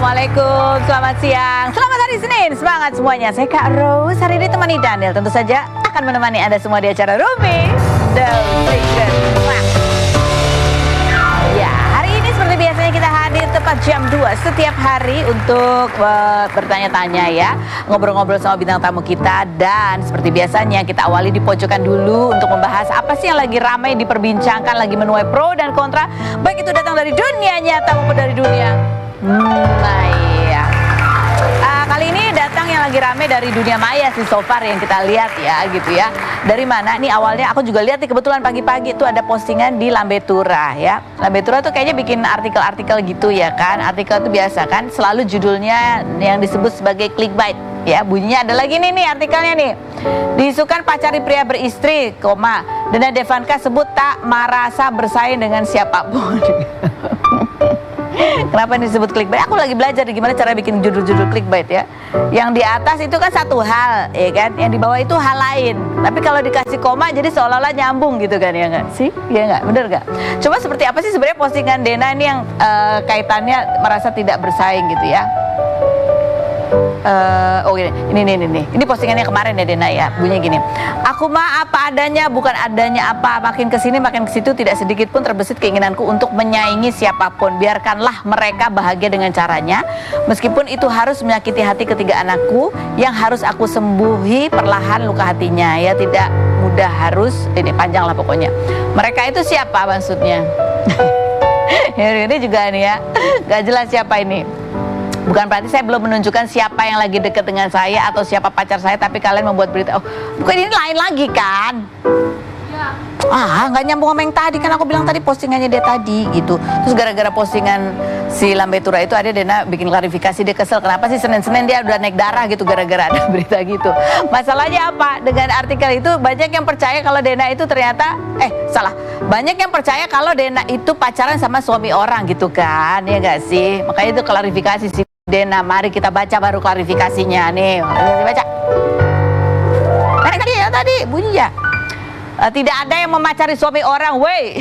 Assalamualaikum, selamat siang, selamat hari Senin, semangat semuanya. Saya Kak Rose, hari ini temani Daniel. Tentu saja akan menemani Anda semua di acara Rumi The Secret. Ya, hari ini seperti biasanya kita hadir tepat jam 2 setiap hari untuk bertanya-tanya ya, ngobrol-ngobrol sama bintang tamu kita. Dan seperti biasanya kita awali di pojokan dulu untuk membahas apa sih yang lagi ramai diperbincangkan, lagi menuai pro dan kontra, baik itu datang dari dunia nyata maupun dari dunia maya. Kali ini datang yang lagi rame dari dunia maya sih so far yang kita lihat ya gitu ya. Dari mana? Nih awalnya aku juga lihat nih kebetulan pagi-pagi itu ada postingan di Lambetura ya. Lambetura tuh kayaknya bikin artikel-artikel gitu ya kan. Artikel itu biasa kan selalu judulnya yang disebut sebagai clickbait ya. Bunyinya ada lagi nih artikelnya nih. Diisukan pacari pria beristri, Dena Devanka sebut tak merasa bersaing dengan siapapun. Kenapa ini disebut clickbait? Aku lagi belajar gimana cara bikin judul-judul clickbait ya. Yang di atas itu kan satu hal, ya kan? Yang di bawah itu hal lain. Tapi kalau dikasih koma jadi seolah-olah nyambung gitu kan, ya nggak sih? Ya nggak, bener nggak? Coba seperti apa sih sebenarnya postingan Dena ini yang kaitannya merasa tidak bersaing gitu ya? Ini postingannya kemarin ya Dena ya, bunyinya gini. Aku mah apa adanya, bukan adanya apa. Makin kesini makin kesitu, tidak sedikit pun terbesit keinginanku untuk menyaingi siapapun. Biarkanlah mereka bahagia dengan caranya, meskipun itu harus menyakiti hati ketiga anakku yang harus aku sembuhi perlahan luka hatinya ya. Tidak mudah, harus ini panjang lah pokoknya. Mereka itu siapa maksudnya? Ini juga nih ya, gak jelas siapa ini. Bukan berarti saya belum menunjukkan siapa yang lagi deket dengan saya atau siapa pacar saya, tapi kalian membuat berita. Oh, bukan ini lain lagi kan? Ya. Nggak nyambung sama yang tadi kan aku bilang tadi postingannya dia tadi gitu. Terus gara-gara postingan si Lambetura itu ada Dena bikin klarifikasi, dia kesel kenapa sih Senin-Senin dia udah naik darah gitu gara-gara ada berita gitu. Masalahnya apa? Dengan artikel itu banyak yang percaya kalau Dena itu ternyata banyak yang percaya kalau Dena itu pacaran sama suami orang gitu kan, ya nggak sih? Makanya itu klarifikasi sih Dena, mari kita baca baru klarifikasinya nih. Baca. Tadi bunyi ya. Tidak ada yang memacari suami orang, wey.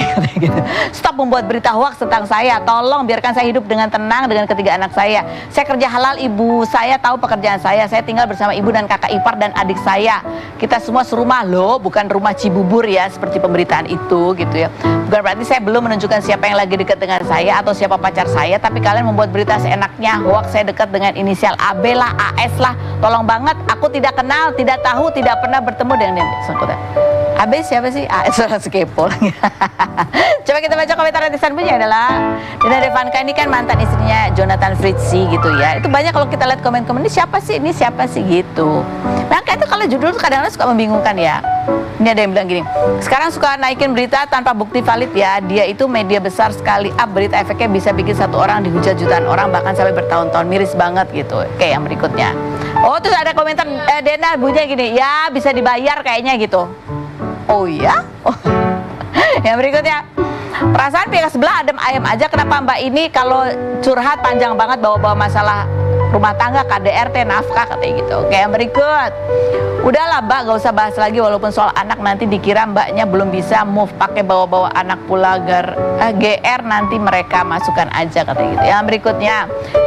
Stop membuat berita hoax tentang saya. Tolong biarkan saya hidup dengan tenang dengan ketiga anak saya. Saya kerja halal, ibu saya tahu pekerjaan saya. Saya tinggal bersama ibu dan kakak ipar dan adik saya. Kita semua serumah loh, bukan rumah Cibubur ya seperti pemberitaan itu gitu ya. Bukan berarti saya belum menunjukkan siapa yang lagi dekat dengan saya atau siapa pacar saya, tapi kalian membuat berita seenaknya. Hoax saya dekat dengan inisial AB lah, AS lah. Tolong banget, aku tidak kenal, tidak tahu, tidak pernah bertemu dengan yang bersangkutan. AB siapa sih? Soal skepo. Coba kita baca komentar netizen punya adalah Dena Devanka ini kan mantan istrinya Jonathan Fritzy gitu ya. Itu banyak kalau kita lihat komen-komen ini siapa sih gitu. Maka itu kalau judul kadang-kadang suka membingungkan ya. Ini ada yang bilang gini, sekarang suka naikin berita tanpa bukti valid ya. Dia itu media besar sekali, berita efeknya bisa bikin satu orang dihujat jutaan orang bahkan sampai bertahun-tahun, miris banget gitu. Oke, yang berikutnya. Oh, terus ada komentar Dena bunyinya gini, ya bisa dibayar kayaknya gitu. Oh iya? Yang berikutnya, perasaan pihak sebelah adem ayem aja, kenapa mbak ini kalau curhat panjang banget bawa-bawa masalah rumah tangga, KDRT, nafkah katanya gitu. Oke, yang berikut, udahlah mbak gak usah bahas lagi walaupun soal anak nanti dikira mbaknya belum bisa move, pakai bawa-bawa anak pula GR nanti mereka masukkan aja katanya gitu. Yang berikutnya,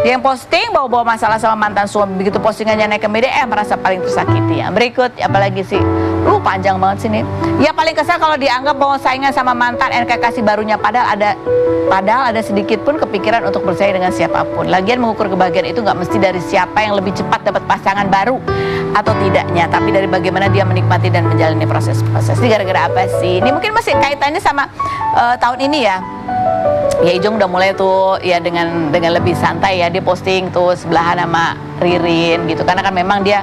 dia yang posting bawa-bawa masalah sama mantan suami, begitu postingannya naik ke media merasa paling tersakiti. Yang berikut, apalagi sih, panjang banget sini. Ya paling kesal kalau dianggap bahwa saingan sama mantan kekasih barunya, padahal ada sedikit pun kepikiran untuk bersaing dengan siapapun. Lagian mengukur kebahagiaan itu nggak mesti dari siapa yang lebih cepat dapat pasangan baru atau tidaknya, tapi dari bagaimana dia menikmati dan menjalani proses. Ini gara-gara apa sih? Ini mungkin masih kaitannya sama tahun ini ya. Ya Ijong udah mulai tuh ya dengan lebih santai ya, dia posting tuh sebelahan sama Ririn gitu, karena kan memang dia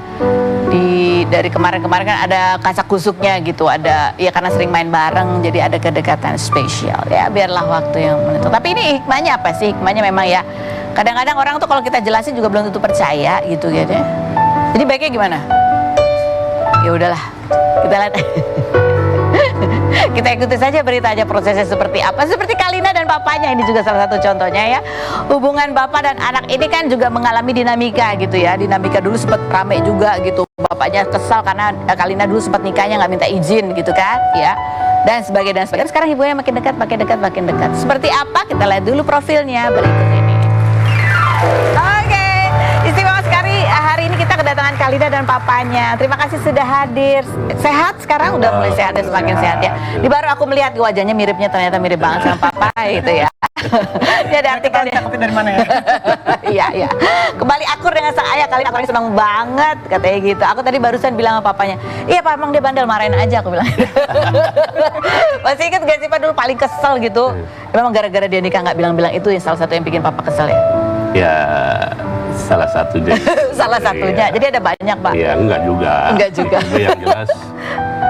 dari kemarin-kemarin kan ada kasak kusuknya gitu, ada ya karena sering main bareng jadi ada kedekatan spesial ya, biarlah waktu yang menentukan. Tapi ini hikmahnya apa sih? Hikmahnya memang ya kadang-kadang orang tuh kalau kita jelasin juga belum tentu percaya gitu ya. Jadi baiknya gimana? Ya udahlah, kita lihat. Kita ikuti saja beritanya prosesnya seperti apa. Seperti Kalina dan papanya, ini juga salah satu contohnya ya. Hubungan bapak dan anak ini kan juga mengalami dinamika gitu ya. Dinamika dulu sempat rame juga gitu. Bapaknya kesal karena Kalina dulu sempat nikahnya nggak minta izin gitu kan ya. Dan sebagainya. Sekarang hubungannya makin dekat. Seperti apa? Kita lihat dulu profilnya berikut ini. Oke. ini kita kedatangan Kalina dan papanya. Terima kasih sudah hadir. Sehat sekarang? Udah mulai sehat dan semakin sehat ya. Di baru aku melihat wajahnya miripnya, ternyata mirip banget sama papa gitu ya. Dia ada artikel Kopi dari mana ya? Iya, iya. Kembali akur dengan sang ayah. Kalina aku senang banget katanya gitu. Aku tadi barusan bilang sama papanya, iya Pak, emang dia bandel, marahin aja aku bilang. Masih ingat gak sih Pak dulu paling kesel gitu? Memang gara-gara dia nikah nggak bilang-bilang, itu yang salah satu yang bikin papa kesel ya? Ya, salah satunya. Salah satunya. Jadi ada banyak Pak? Ya, enggak juga. Enggak juga. Tapi yang jelas,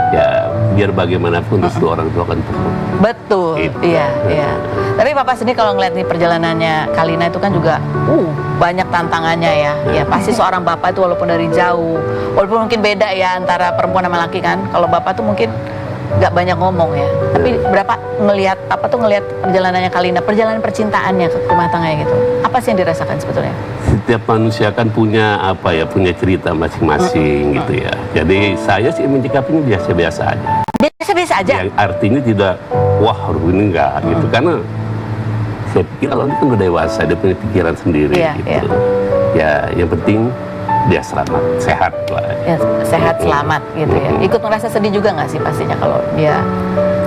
ya biar bagaimanapun restu orang tua kan perlu. Betul, Gitu. iya, iya. Tapi Papa sendiri kalau ngeliat nih perjalanannya Kalina itu kan juga banyak tantangannya ya. Ya pasti seorang bapak itu walaupun dari jauh, walaupun mungkin beda ya antara perempuan sama laki kan. Kalau bapak tuh mungkin nggak banyak ngomong ya. Tapi berapa ngelihat Papa tuh ngelihat perjalanannya Kalina, perjalanan percintaannya ke rumah tangganya gitu. Apa sih yang dirasakan sebetulnya? Setiap manusia kan punya apa ya, punya cerita masing-masing gitu ya. Jadi saya sih menyikapinya biasa-biasa aja. Biasa-biasa aja? Yang artinya tidak, wah ini enggak gitu. Karena saya pikir kalau dia kan udah dewasa, dia punya pikiran sendiri gitu. Ya yang penting dia selamat, sehat lah. Ya, sehat, selamat gitu ya. Ikut ngerasa sedih juga nggak sih pastinya kalau dia?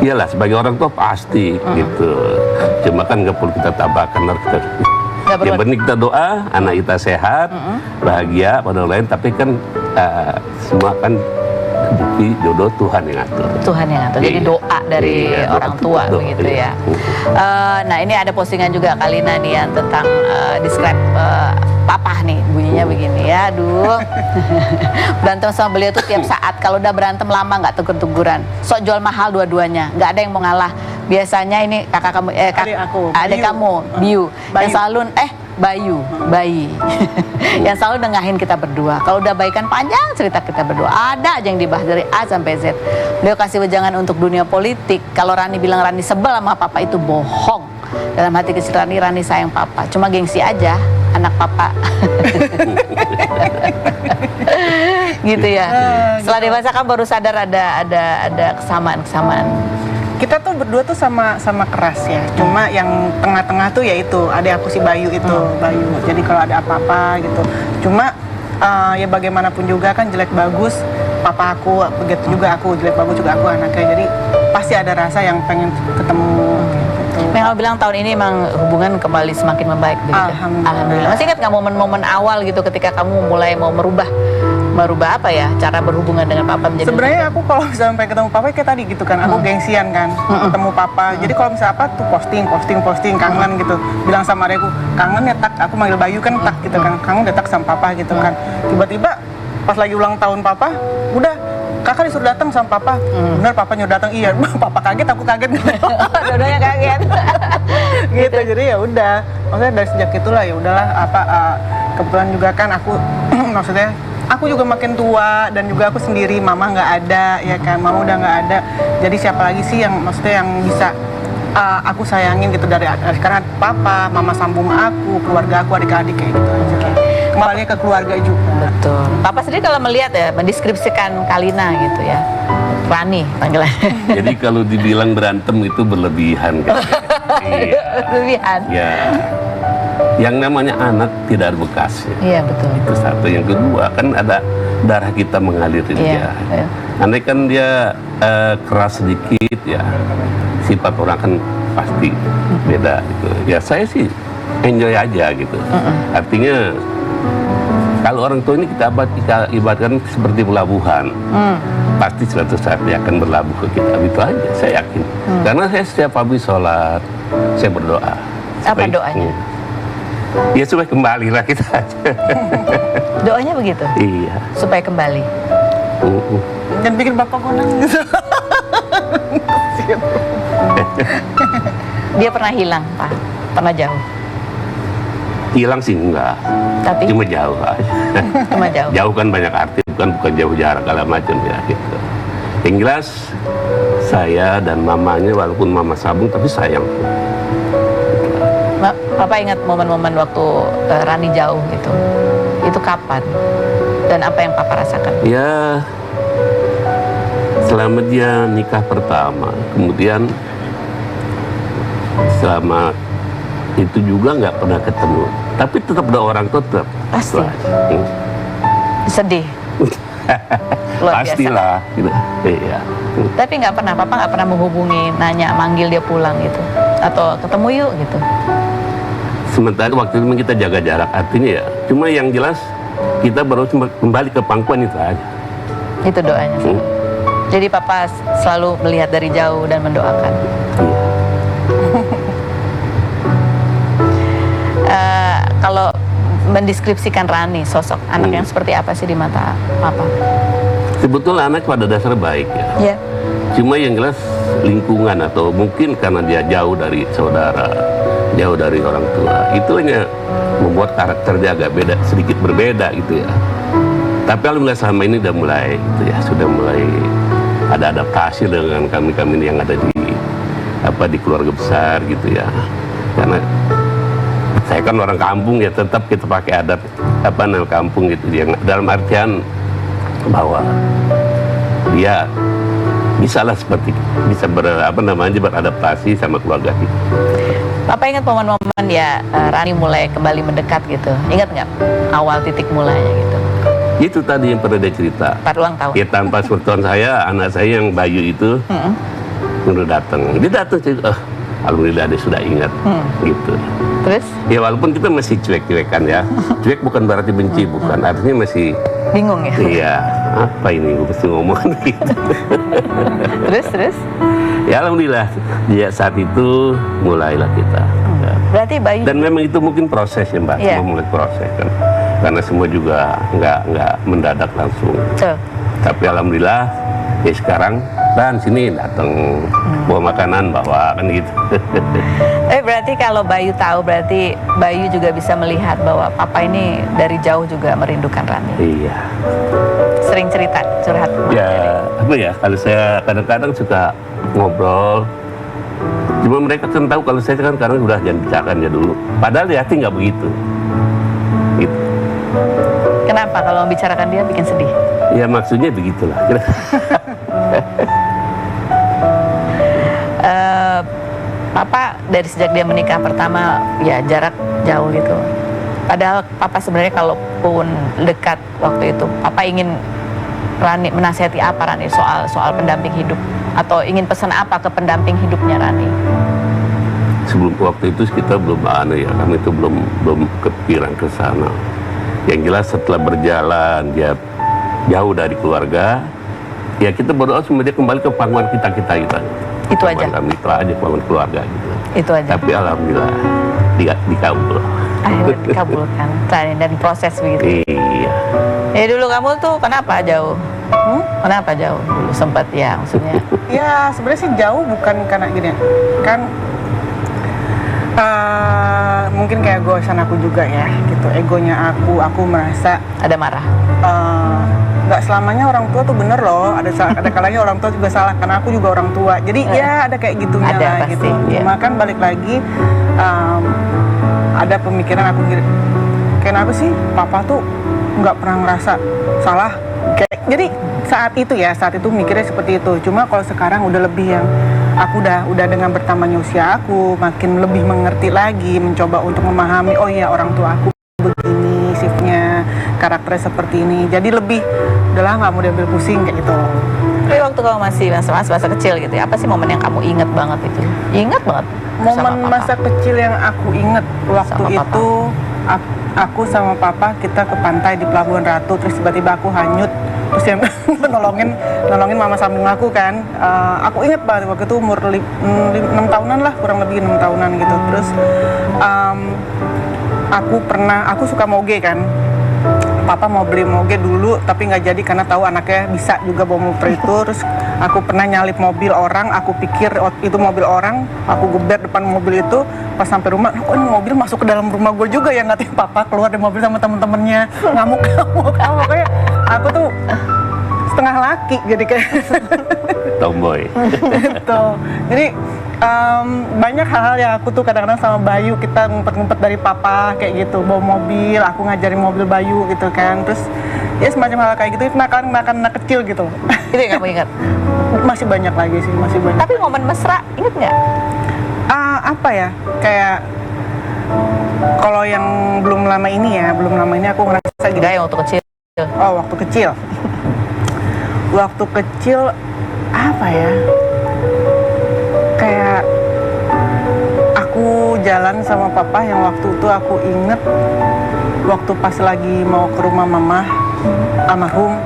Iyalah, sebagai orang tua pasti gitu. Cuma kan nggak perlu kita tambahkan, yang penting kita doa anak kita sehat, bahagia, pada lain. Tapi kan semua kan rezeki jodoh Tuhan yang atur. Tuhan yang atur. Jadi doa dari orang tua begitu ya. Nah ini ada postingan juga Kalina nih yang tentang describe papa nih, bunyinya begini ya. Aduh. Berantem sama beliau tuh tiap saat. Kalau udah berantem lama nggak tegur-teguran. Sok jual mahal dua-duanya. Nggak ada yang mau ngalah. Biasanya ini kakak kamu, adik kamu, Biu, yang selalu Bayi yang selalu nengahin kita berdua. Kalau udah baikan panjang cerita kita berdua, ada aja yang dibahas dari A sampai Z. Beliau kasih wejangan untuk dunia politik. Kalau Rani bilang Rani sebel sama papa, itu bohong. Dalam hati kecil Rani sayang papa, cuma gengsi aja anak papa. Gitu ya. Setelah dewasa kan baru sadar ada kesamaan. Kita tuh berdua tuh sama keras ya. Cuma yang tengah-tengah tuh yaitu adik aku si Bayu itu, Bayu. Jadi kalau ada apa-apa gitu. Cuma ya bagaimanapun juga kan jelek bagus papa aku, begitu juga aku jelek bagus juga aku anaknya. Jadi pasti ada rasa yang pengen ketemu. Gitu. Memang bilang tahun ini emang hubungan kembali semakin membaik begitu. Alhamdulillah. Masih ingat nggak momen-momen awal gitu ketika kamu mulai mau merubah apa ya cara berhubungan dengan papa menjadi? Sebenarnya aku kalau misalnya pengen ketemu papa kayak tadi gitu kan, aku gengsian kan ketemu papa. Jadi kalau misalnya apa tuh posting kangen gitu, bilang sama adekku kangen ya tak, aku manggil Bayu kan tak gitu kan, kangen ya tak sama papa gitu kan. Tiba-tiba pas lagi ulang tahun papa, udah kakak disuruh datang sama papa. Bener papa nyuruh datang, iya. Papa kaget, aku kaget. Dua-duanya kaget. Gitu. Jadi ya udah, maksudnya dari sejak itulah ya udahlah kebetulan juga kan aku maksudnya aku juga makin tua dan juga aku sendiri, mama nggak ada ya kan, mama udah nggak ada. Jadi siapa lagi sih yang maksudnya yang bisa aku sayangin gitu dari karena papa, mama sambung aku, keluarga aku, adik-adik kayak gitu aja. Kembali ke keluarga juga. Betul. Papa sendiri kalau melihat ya mendeskripsikan Kalina gitu ya, Rani panggilannya. Jadi kalau dibilang berantem itu berlebihan kan? Iya. Berlebihan. Ya. Yang namanya anak tidak ada bekasnya. Iya betul. Itu satu. Yang kedua kan ada darah kita mengalir di dia. Iya. Andai kan dia keras sedikit ya, sifat orang kan pasti beda gitu. Ya saya sih enjoy aja gitu. Artinya kalau orang tua ini kita ibaratkan seperti pelabuhan. Pasti suatu saat dia akan berlabuh ke kita. Itu aja saya yakin. Karena saya setiap habis sholat saya berdoa. Apa doanya? Ya supaya kembali lah kita aja. Doanya begitu? Iya. Supaya kembali. Dan bikin bapak gue nangis. Dia pernah hilang, Pak? Pernah jauh? Hilang sih enggak. Tapi? Cuma jauh aja. Cuma jauh? Jauh kan banyak arti, bukan jauh jarak segala macam ya gitu. Yang jelas saya dan mamanya walaupun mama sabung tapi sayang. Papa ingat momen-momen waktu Rani jauh gitu. Itu kapan? Dan apa yang Papa rasakan? Ya, selama dia nikah pertama, kemudian selama itu juga nggak pernah ketemu. Tapi tetap ada orang tetap. Pasti. Sedih. Luar biasa. Pastilah gitu. Iya. Tapi Papa nggak pernah menghubungi, nanya, manggil dia pulang gitu, atau ketemu yuk gitu. Sementara waktu itu kita jaga jarak, artinya ya. Cuma yang jelas kita baru kembali ke pangkuan itu aja. Itu doanya. Jadi Papa selalu melihat dari jauh dan mendoakan. Kalau mendeskripsikan Rani, sosok anak yang seperti apa sih di mata Papa? Sebetulnya anak pada dasar baik ya. Iya. Cuma yang jelas lingkungan atau mungkin karena dia jauh dari saudara, jauh dari orang tua, itu hanya membuat karakter dia agak beda, sedikit berbeda gitu ya. Tapi alhamdulillah selama ini sudah mulai ada adaptasi dengan kami yang ada di keluarga besar gitu ya. Karena saya kan orang kampung ya, tetap kita pakai adat kampung gitu ya. Dalam artian bahwa dia bisa beradaptasi sama keluarga kita. Papa ingat momen-momen ya Rani mulai kembali mendekat gitu. Ingat nggak awal titik mulanya gitu? Itu tadi yang pernah dia cerita. Pada ulang tahun. Ya tanpa sepengetahuan saya, anak saya yang Bayu itu udah datang. Dia datang cerita, alhamdulillah dia sudah ingat gitu. Terus? Ya walaupun kita masih cuek-cuekan ya. Cuek bukan berarti benci, bukan. Artinya masih Bingung ya? iya, apa ini gue mesti ngomong gitu. Terus? Ya alhamdulillah, dia saat itu mulailah kita. Berarti Bayu. Dan memang itu mungkin proses ya Mbak, Iya. semua mulai proses kan. Karena semua juga nggak mendadak langsung. Tuh. Tapi alhamdulillah, ya sekarang dan sini datang bawa makanan, bawa kan gitu. Berarti kalau Bayu tahu, berarti Bayu juga bisa melihat bahwa Papa ini dari jauh juga merindukan Rani. Iya. Sering cerita, curhat. Ya, apa ya, kalau saya kadang-kadang suka ngobrol, cuma mereka kan tahu kalau saya kan karena udah jangan bicarakan dia dulu. Padahal di hati nggak begitu. Gitu. Kenapa kalau membicarakan dia bikin sedih? Ya maksudnya begitulah. Papa dari sejak dia menikah pertama ya jarak jauh gitu. Padahal Papa sebenarnya kalaupun dekat waktu itu, Papa ingin Rani menasihati apa Rani soal pendamping hidup, atau ingin pesan apa ke pendamping hidupnya Rani? Sebelum waktu itu kita belum kami itu belum kepikiran ke sana. Yang jelas setelah berjalan dia jauh dari keluarga, ya kita berdoa supaya dia kembali ke pangkuan kita. Itu aja. Kami itu aja pangkuan keluarga gitu. Itu aja. Tapi alhamdulillah dikabul. Akhirnya dikabulkan dan proses begitu. Iya. Ya dulu kamu tuh kenapa jauh? Kenapa jauh? Dulu sempat ya maksudnya. Ya sebenarnya sih jauh bukan karena gini kan, mungkin kayak egoisan aku juga ya gitu, egonya aku merasa Ada marah. nggak selamanya orang tua tuh bener loh, ada kalanya orang tua juga salah, karena aku juga orang tua, jadi ya ada kayak gitunya Ada, lah pasti, gitu. iya. Cuma kan balik lagi ada pemikiran aku kenapa sih Papa tuh nggak pernah ngerasa salah, kayak jadi saat itu mikirnya seperti itu. Cuma kalau sekarang udah lebih yang aku udah dengan bertambahnya usia aku makin lebih mengerti lagi, mencoba untuk memahami, oh iya orang tua aku begini sifatnya, karakternya seperti ini, jadi lebih udahlah nggak mau diambil pusing kayak gitu. Tapi waktu kamu masih masa kecil gitu ya, apa sih momen yang kamu inget banget itu? Ingat banget. Momen masa kecil yang aku inget waktu Sama Papa. itu aku sama Papa kita ke pantai di Pelabuhan Ratu, terus tiba-tiba aku hanyut, terus yang nolongin mama sambung aku kan. Aku inget banget waktu itu umur 6 tahunan lah, kurang lebih 6 tahunan gitu. Terus aku suka moge kan. Papa mau beli moge dulu tapi nggak jadi karena tahu anaknya bisa juga bawa motor itu. Terus aku pernah nyalip mobil orang, aku pikir itu mobil orang, aku geber depan mobil itu. Pas sampai rumah, kok ini mobil masuk ke dalam rumah gue juga ya, nggak Papa keluar dari mobil sama temen-temennya ngamuk. Kayak aku tuh setengah laki jadi kayak Tomboy. gitu. Jadi banyak hal-hal yang aku tuh kadang-kadang sama Bayu, kita ngumpet-ngumpet dari Papa kayak gitu, bawa mobil, aku ngajarin mobil Bayu gitu kan. Terus ya semacam hal kayak gitu, itu nakal-nakal anak kecil gitu. Itu yang kamu ingat? Masih banyak lagi sih, masih banyak. Tapi momen mesra, inget nggak? Apa ya, kayak kalau yang belum lama ini aku ngerasa gitu. Enggak, yang waktu kecil. Oh, waktu kecil. Waktu kecil apa ya? Kayak aku jalan sama papa yang waktu itu aku inget waktu pas lagi mau ke rumah mama almarhum,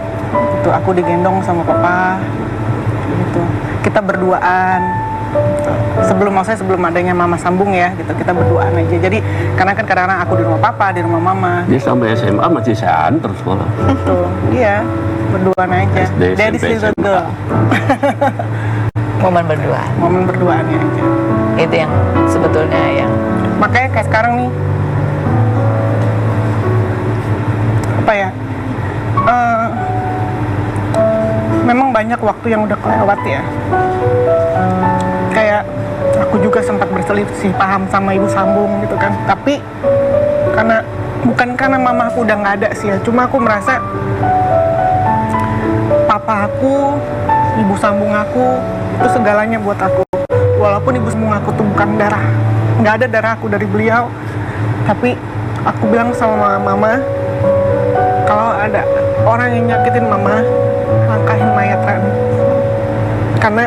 itu aku digendong sama papa gitu. Kita berduaan. Sebelum adanya mama sambung ya gitu, kita berduaan aja. Jadi karena kan kadang-kadang aku di rumah papa, di rumah mama. Dia sampai SMA masih seantar sekolah. Gitu. Iya, berduaan aja. SD, Daddy's SMP, little SMA. girl. Momen berdua. Momen berduaannya aja. Itu yang sebetulnya yang Makanya kayak sekarang nih, apa ya? Memang banyak waktu yang udah kelewat ya. Kayak aku juga sempat berselisih paham sama ibu sambung gitu kan. Tapi bukan karena mama aku udah nggak ada sih ya. Cuma aku merasa papa aku, ibu sambung aku itu segalanya buat aku. Walaupun ibu sambung aku tuh bukan darah, nggak ada darah aku dari beliau. Tapi aku bilang sama mama, kalau ada orang yang nyakitin mama, langkahin mayat Rani. Karena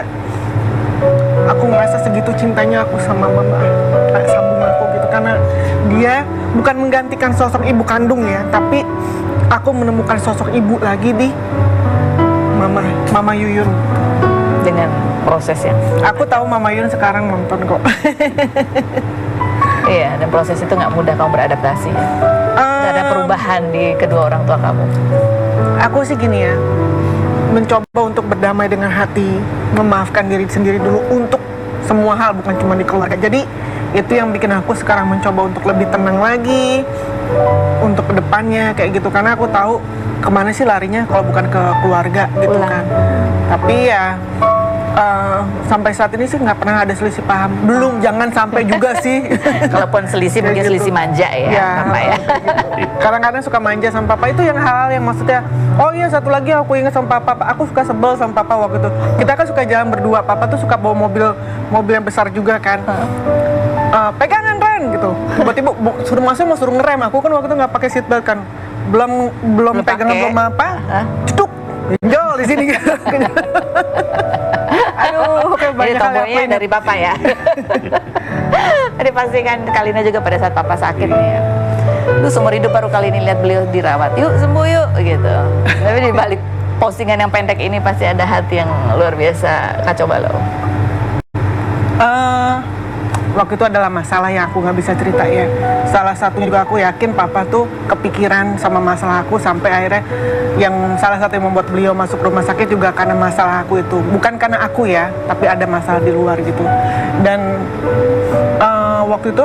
aku merasa segitu cintanya aku sama mama, kayak sambung aku gitu. Karena dia bukan menggantikan sosok ibu kandung ya, tapi aku menemukan sosok ibu lagi di Mama Yuyun. dengan prosesnya. Aku tahu Mama Yuyun sekarang nonton kok. Iya, dan proses itu nggak mudah kamu beradaptasi. Nggak ada perubahan di kedua orang tua kamu. Aku sih gini ya, mencoba untuk berdamai dengan hati, memaafkan diri sendiri dulu untuk semua hal, bukan cuma di keluarga. Jadi itu yang bikin aku sekarang mencoba untuk lebih tenang lagi untuk kedepannya kayak gitu. Karena aku tahu kemana sih larinya kalau bukan ke keluarga gitu Pulang. kan. Tapi ya sampai saat ini sih nggak pernah ada selisih paham. Belum, jangan sampai juga sih. Kalaupun selisih Kayak mungkin gitu. selisih manja ya, Ya, Papa ya. kadang-kadang suka manja sama papa. Itu yang hal yang maksudnya, oh iya satu lagi aku ingat sama papa, aku suka sebel sama papa waktu itu. Kita kan suka jalan berdua, papa tuh suka bawa mobil yang besar juga kan. Pegangan Ren gitu, tiba-tiba suruh masuk mau suruh ngerem. Aku kan waktu itu nggak pakai seatbelt kan, belum pegangan pakai. belum apa, ceduk pinjol di sini. Aduh, kayak Jadi banyak hal yang tombolnya pengen. dari Papa ya. Tadi pasti kan Kalina juga pada saat Papa sakit nih ya. Lu seumur hidup baru kali ini lihat beliau dirawat. Yuk sembuh yuk gitu. Tapi di balik postingan yang pendek ini pasti ada hati yang luar biasa kacau balau. Waktu itu adalah masalah yang aku nggak bisa cerita ya. Salah satunya juga aku yakin papa tuh kepikiran sama masalah aku sampai akhirnya yang salah satu yang membuat beliau masuk rumah sakit juga karena masalah aku itu. Bukan karena aku ya, tapi ada masalah di luar gitu. Dan waktu itu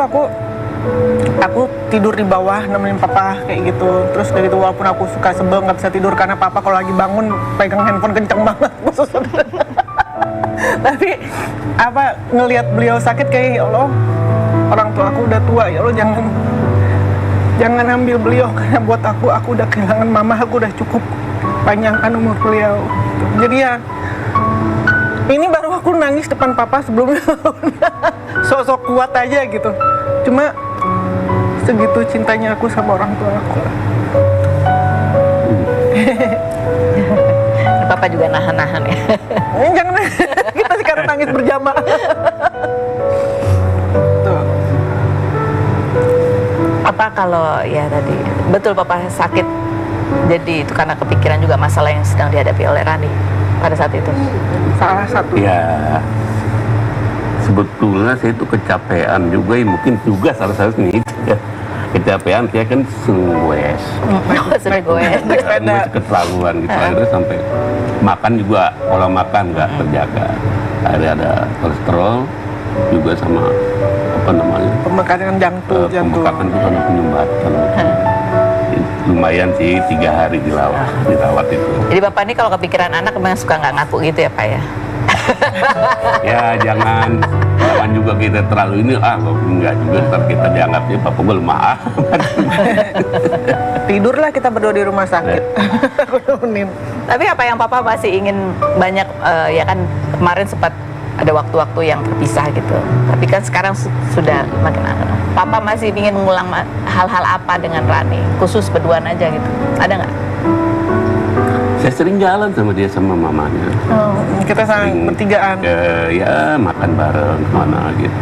aku tidur di bawah nemenin papa kayak gitu. Terus kayak gitu walaupun aku suka sebel nggak bisa tidur karena papa kalau lagi bangun pegang handphone kenceng banget. Tapi ngelihat beliau sakit kayak ya Allah, orang tua aku udah tua, ya Allah jangan ambil beliau karena buat aku udah kehilangan mama, aku udah cukup panjangkan umur beliau. Jadi ya ini baru aku nangis depan papa, sebelumnya sosok kuat aja gitu. Cuma segitu cintanya aku sama orang tua aku. Papa juga nahan-nahan ya. Jangan, kita sekarang nangis berjamaah. Tuh. Apa kalau ya tadi betul Papa sakit, jadi itu karena kepikiran juga masalah yang sedang dihadapi oleh Rani pada saat itu. Salah satu. Ya, sebetulnya saya itu kecapean juga, mungkin juga salah satu nih. Kecapean, saya kan sunggues. Sering gue. Masih keterlaluan gitu. Akhirnya sampai makan juga, pola makan nggak terjaga. Akhirnya ada kolesterol juga sama apa namanya? Pembengkakan jantung. Pembengkakan itu karena penyumbatan. Lumayan sih 3 hari dirawat itu. Jadi Bapak ini kalau kepikiran anak memang suka nggak ngaku gitu ya Pak ya? Ya jangan juga kita terlalu ini enggak juga ntar kita dianggapnya papa gue lemah. Tidurlah kita berdua di rumah sakit. Aku nemenin. Tapi apa yang Papa masih ingin banyak ya kan kemarin sempat ada waktu-waktu yang terpisah gitu. Tapi kan sekarang sudah makin akrab. Papa masih ingin mengulang hal-hal apa dengan Rani? Khusus berduaan aja gitu. Ada nggak? Saya sering jalan sama dia sama mamanya. Kita saling bertigaan. Ya makan bareng kemana gitu.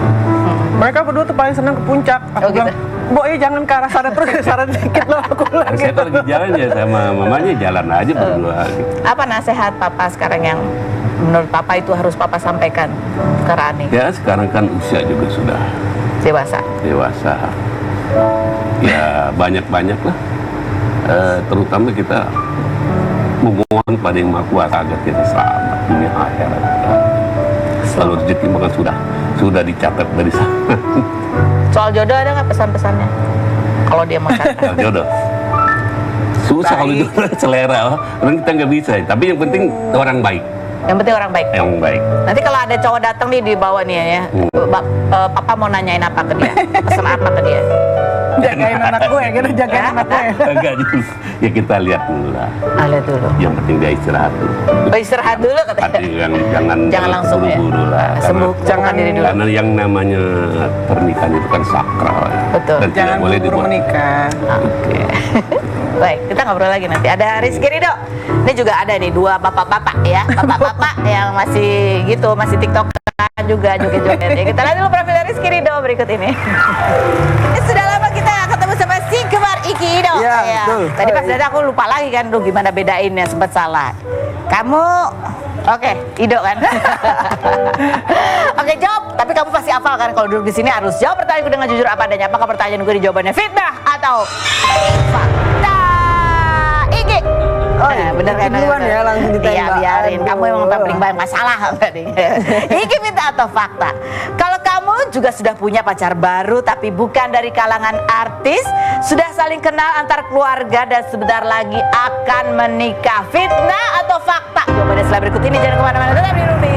Mereka berdua tuh paling senang ke puncak. Aku gitu. bilang, Boy jangan ke arah sana terus, ke sana dikit loh aku bilang Saya gitu. tuh lagi jalan ya sama mamanya, jalan aja berdua gitu. Apa nasihat Papa sekarang yang menurut Papa itu harus Papa sampaikan ke Rani? Ya sekarang kan usia juga sudah Dewasa. Ya banyak-banyak lah. Terutama kita memohon pada yang Maha Kuasa agar kita selamat dunia akhirat. Lalu rezeki makan sudah dicatat dari sana. Soal jodoh ada nggak pesan-pesannya? Kalau dia mau cari. Kalau jodoh susah kalau itu selera orang kita nggak bisa. Tapi yang penting orang baik. Yang penting orang baik. Yang baik. Nanti kalau ada cowok datang nih di bawah nih ya, Papa mau nanyain apa ke dia? Pesan apa ke dia? Jagain anak gue, gitu, jagain anak gue. Enggak gitu. Ya kita lihat dulu lah. Lihat dulu. Yang penting dia istirahat dulu. Istirahat dulu katanya. Tapi jangan langsung ya. buru-buru lah. Sembuhkan diri dulu. Karena yang namanya pernikahan itu kan sakral ya. Betul. Dan tidak Jangan boleh buru dibuat. menikah. Oke. Baik, kita ngobrol lagi nanti. Ada Rizky Ridho. Ini juga ada nih dua bapak-bapak ya. Bapak-bapak yang masih gitu, masih TikTok juga joget-joget ya. Kita lihat dulu profil Rizky Ridho berikut ini. Sudah lama kita nggak ketemu sama si Gemar Iki Ido. Iya, betul. Tadi pas datang aku lupa lagi kan, duh gimana bedainnya, sempat salah. Kamu oke, Ido kan? Oke, jawab. Tapi kamu pasti hafal kan kalau duduk di sini harus jawab pertanyaanku dengan jujur apa adanya. Apakah pertanyaan gue jawabannya fitnah atau fakta? Iki. Oh, bener kan? duluan ya, langsung ditembak. Iya, biarin. Kamu emang Aduh. paling banyak masalah. Iki minta atau fakta? Kalau kamu juga sudah punya pacar baru tapi bukan dari kalangan artis, sudah saling kenal antar keluarga dan sebentar lagi akan menikah, fitnah atau fakta? Jawabannya setelah berikut ini, jangan kemana-mana, tetap di Rumpi.